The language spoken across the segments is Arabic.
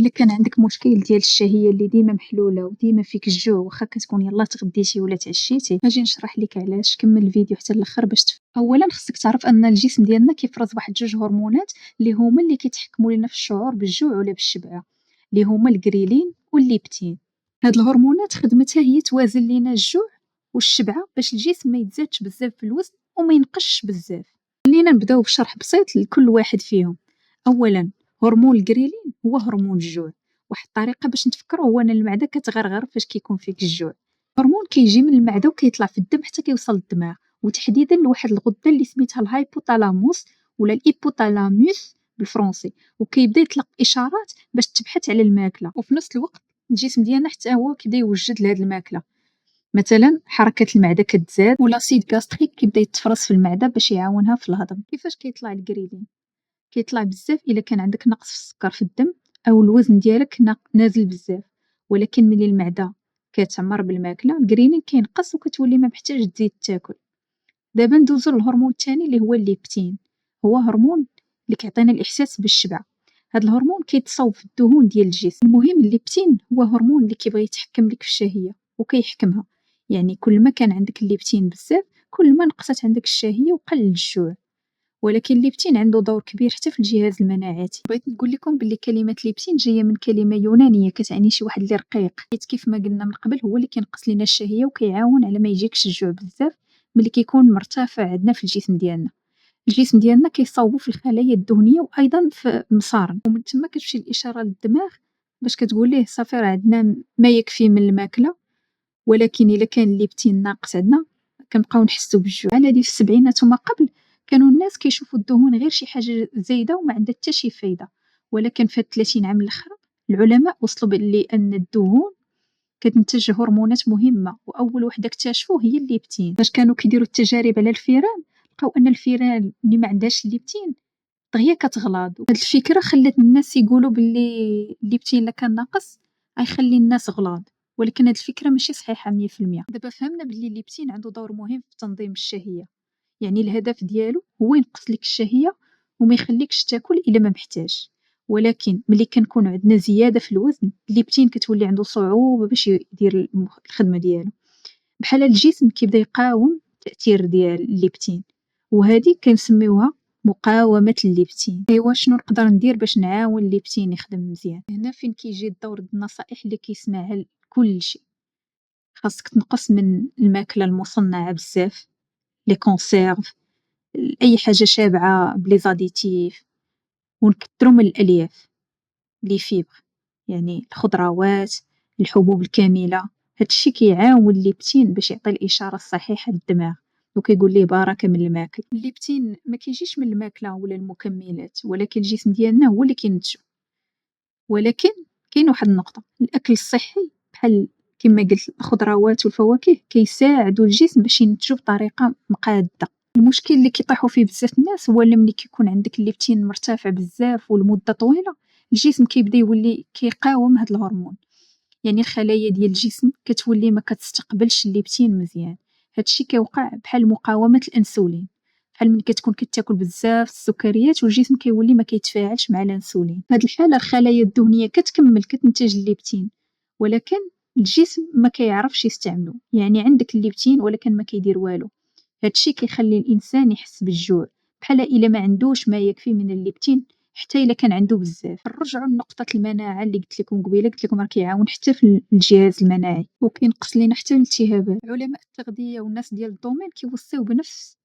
إلا كان عندك مشكل ديال الشهية اللي ديما محلولة وديما فيك الجوع واخا كتكون يلاه تغديتي ولا تعشيتي، اجي نشرح لك علاش. كمل الفيديو حتى الاخر باش تفهم. اولا خصك تعرف ان الجسم ديالنا كيفرز واحد جوج هرمونات اللي هما اللي كيتحكموا لنا في الشعور بالجوع ولا بالشبعه، اللي هما الغريلين والليبتين. هاد الهرمونات خدمتها هي توازن لنا الجوع والشبعه باش الجسم ما يتزادش بزاف في الوزن وما ينقصش بزاف. خلينا نبداو بشرح بسيط لكل واحد فيهم. اولا هرمون الغريلين هو هرمون الجوع. واحد الطريقه باش نتفكروا هو ان المعده كتغرغر فاش كيكون فيك الجوع. هرمون كيجي من المعده وكيطلع في الدم حتى كيوصل للدماغ، وتحديدا لواحد الغده اللي سميتها الهايبوثالاموس ولا الهيبوثالاموس بالفرنسي، وكيبدا يطلق اشارات باش تبحث على الماكله. وفي نفس الوقت الجسم ديالنا حتى هو كيبدا يوجد لهاد الماكله، مثلا حركه المعده كتزاد ولاسيد غاستريك كيبدا يتفرز في المعده باش يعاونها في الهضم. كيفاش كيطلع الغريلين؟ كيطلع بزاف الا كان عندك نقص في السكر في الدم او الوزن ديالك نازل بزاف، ولكن ملي المعده كتعمر بالماكله الغريلين كينقص وكتولي ما محتاج تزيد تاكل. دابا ندوزو للهرمون الثاني اللي هو الليبتين. هو هرمون اللي كيعطينا الاحساس بالشبع. هذا الهرمون كيتصاوب في الدهون ديال الجسم. المهم الليبتين هو هرمون اللي كيبغي يتحكم لك في الشهيه وكيحكمها، يعني كل ما كان عندك الليبتين بزاف كل ما نقصت عندك الشهيه وقل الجوع. ولكن الليبتين عنده دور كبير حتى في الجهاز المناعي. بغيت نقول لكم باللي كلمه ليبتين جايه من كلمه يونانيه كتعني شي واحد اللي رقيق، حيت كيف ما قلنا من قبل هو اللي كينقص لنا الشهيه وكيعاون على ما يجيكش الجوع بزاف ملي كيكون مرتفع عندنا في الجسم ديالنا. الجسم ديالنا كيصاوبو في الخلايا الدهنيه وايضا في المصارن، ومن تما كتمشي الاشاره للدماغ باش كتقول ليه صافي راه عندنا ما يكفي من الماكله. ولكن الا كان الليبتين ناقص عندنا كنبقاو نحسو بالجوع. على هذه في السبعينات وما قبل كانوا الناس كيشوفوا الدهون غير شي حاجه زايده وما عندها حتى شي فايده، ولكن في 30 عام الاخر العلماء وصلوا بان الدهون كتنتج هرمونات مهمه، واول وحده اكتشفوه هي الليبتين. فاش كانوا كيديروا التجارب على الفئران لقاو ان الفئران اللي ما عندهاش الليبتين دغيا كتغلاض. هاد الفكره خلات الناس يقولوا باللي الليبتين الا كان ناقص غيخلي الناس غلاض، ولكن هاد الفكره ماشي صحيحه 100%. دابا فهمنا باللي الليبتين عنده دور مهم في تنظيم الشهيه، يعني الهدف ديالو هو ينقص لك الشهيه وما يخليكش تاكل الا ما محتاج. ولكن ملي كنكون عندنا زياده في الوزن الليبتين كتولي عنده صعوبه باش يدير الخدمه ديالو، بحال الجسم كيبدا يقاوم التاثير ديال الليبتين، وهذه كنسميوها مقاومه الليبتين. ايوا شنو نقدر ندير باش نعاون الليبتين يخدم مزيان؟ هنا فين كيجي الدور د النصائح اللي كيسمعها لكل شيء. خاصك تنقص من الماكله المصنعه بزاف، لي كونسيرف، اي حاجه شابعه بلي زاديتيف، ونكثروا من الالياف لي فيبر، يعني الخضروات، الحبوب الكامله. هادشي كيعاون الليبتين باش يعطي الاشاره الصحيحه للدماغ وكيقول ليه بركه من الماكل. الليبتين ما كيجيش من الماكله ولا المكملات، ولكن الجسم ديالنا هو اللي كينتجو. ولكن كاين واحد النقطه، الاكل الصحي بحال كما قلت الخضروات والفواكه كيساعدوا الجسم باش ينتجو بطريقه مقاده. المشكل اللي كيطيحوا فيه بزاف الناس هو ملي كيكون عندك الليبتين مرتفع بزاف ولمده طويله الجسم كيبدا يولي كيقاوم هذا الهرمون، يعني الخلايا ديال الجسم كتولي ما كتستقبلش الليبتين مزيان. هادشي كيوقع بحال مقاومه الانسولين، بحال ملي كتكون كتاكل بزاف السكريات والجسم كيولي ما كيتفاعلش مع الانسولين. في هاد الحاله الخلايا الدهنيه كتكمل كتنتج الليبتين، ولكن الجسم ما كيعرفش يستعملو، يعني عندك الليبتين ولكن ما كيدير والو. هادشي كيخلي الانسان يحس بالجوع بحال الا ما عندوش ما يكفي من الليبتين حتى الا كان عنده بزاف. نرجعوا لنقطه المناعه اللي قلت لكم قبيله، قلت لكم راه كيعاون حتى في الجهاز المناعي وكينقص لنا حتى الالتهابات. علماء التغذيه والناس ديال الدومين كيوصيو بنفس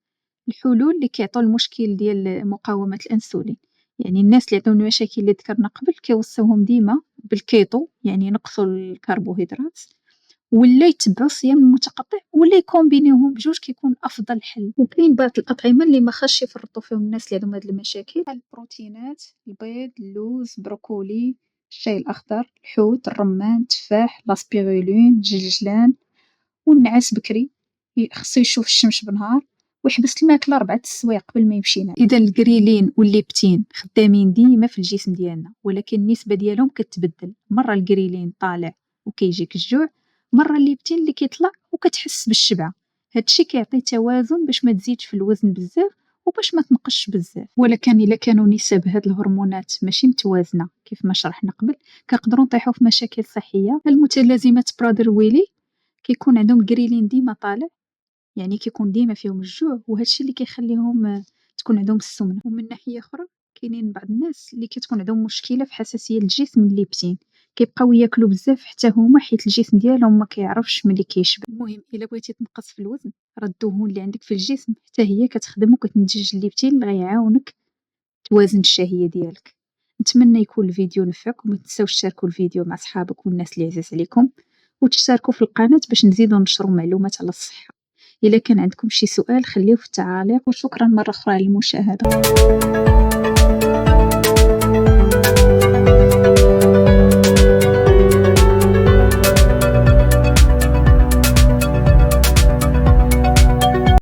الحلول اللي كيعطوا المشكل ديال مقاومه الانسولين. يعني الناس اللي عندهم المشاكل اللي ذكرنا قبل كيوصيوهم ديما بالكيتو، يعني ينقصوا الكربوهيدرات ولا يتبعوا الصيام المتقطع ولا يكومبينيوهم بجوج كيكون افضل حل. وكاين بعض الاطعمه اللي ما خاصش يفرطوا فيهم الناس اللي عندهم هاد المشاكل، بحال البروتينات، البيض، اللوز، بروكولي، الشاي الاخضر، الحوت، الرمان، التفاح، لاسبيرولين، الجلجلان، والنعاس بكري. خصو يشوف الشمس بالنهار ويحبس الماكله 4 السوايع قبل ما يمشي ينام. اذا الكريلين والليبتين خدامين ديما في الجسم ديالنا، ولكن النسبه ديالهم كتبدل. مره الكريلين طالع وكيجيك الجوع، مره الليبتين اللي كيطلع وكتحس بالشبع. هادشي كيعطي توازن باش ما تزيدش في الوزن بزاف وباش ما تنقصش بزاف. ولكن إلا كانوا نسب هاد الهرمونات ماشي متوازنة كيف ما شرحنا قبل، كنقدروا نطيحوا في مشاكل صحية. المتلازمات برادر-ويلي كيكون عندهم غريلين ديما طالع، يعني كيكون ديما فيهم الجوع، وهذا الشيء اللي كيخليهم تكون عندهم السمنة. ومن ناحية أخرى كاينين بعض الناس اللي كتكون عندهم مشكلة في حساسية الجسم الليبتين، كيبقاو ياكلوا بزاف حتى هما حيت الجسم ديالهم ما كيعرفش ملي كيشبع. المهم إلا بغيتي تنقص في الوزن، راه الدهون اللي عندك في الجسم حتى هي كتخدم وكتنتج الليبتين اللي غيعاونك توازن الشهية ديالك. نتمنى يكون الفيديو نفعك، وما تنساوش تشاركوا الفيديو مع صحابك والناس اللي عزاز عليكم، وتشتركوا في القناة باش نزيدو ننشروا معلومات على الصحة. إلا كان عندكم شي سؤال خليوه في التعاليق، وشكرا مرة أخرى على المشاهدة.